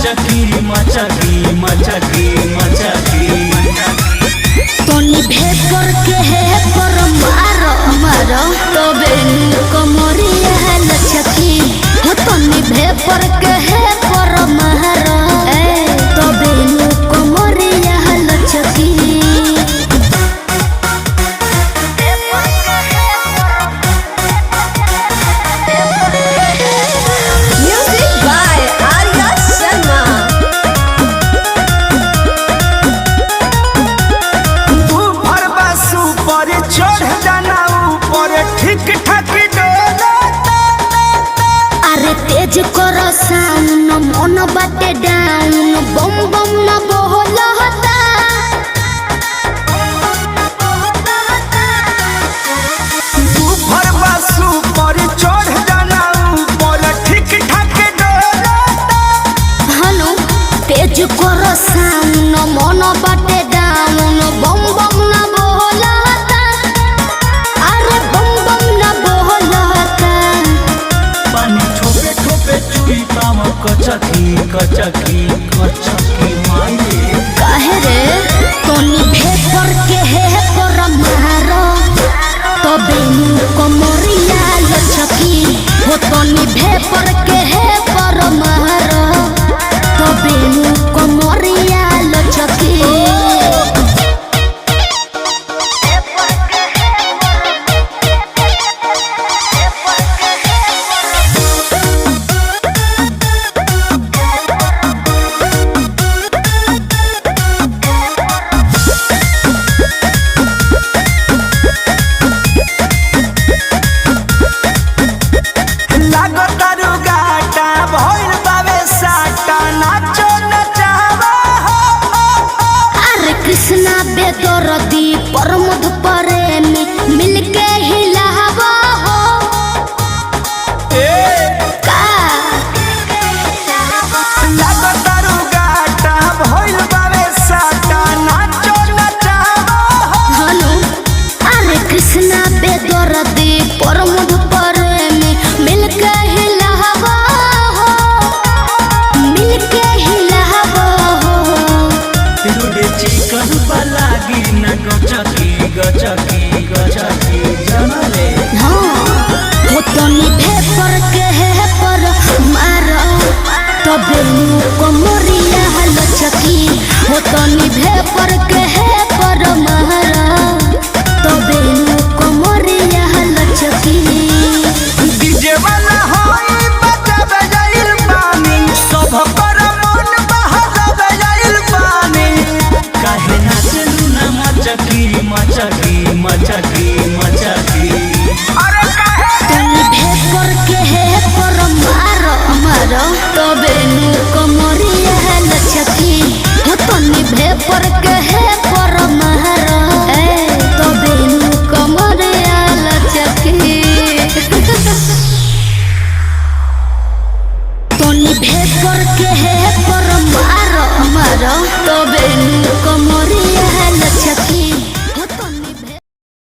मचकी मचकी मचकी मचकी तनी भेपर के है पर मारो मारो तबे कमरिया लचकी हो तनी भेपर के है पर मारो तबे कमरिया लचकी तेज कर साउन मन बाटे डाउन बम बम न बोलता ऊपर बासु पर चढ़ जाना ऊपर ठीक ठाक डोलता हनु तेज कर साउन मन बाटे डाउन बम बम न बोलता अरे बम बम न बोलता पानी ठोपे ठोपे चुई पाम कचकी कचकी कचकी माये काहे रे तनी भेपर के है पर मारो तबे कमरिया लचकी हो तनी भेपर के है पर मारो तबे कमरिया लचकी कृष्णा बेदर्दी प्रमोद प्रेमी मिलके हिलावा हो का लागतारू गाटा भइल बावे साटा नाचो नचावा हनु अरे कृष्णा बेदर्दी प्रमोद प्रेमी मिलके हिलावा हो मिलके हिलावा हो चिकन पलागी न गचकी गचकी गचकी जनले हो तनी भेपर के है पर मारो तबे कमरिया लचकी हो तनी भेपर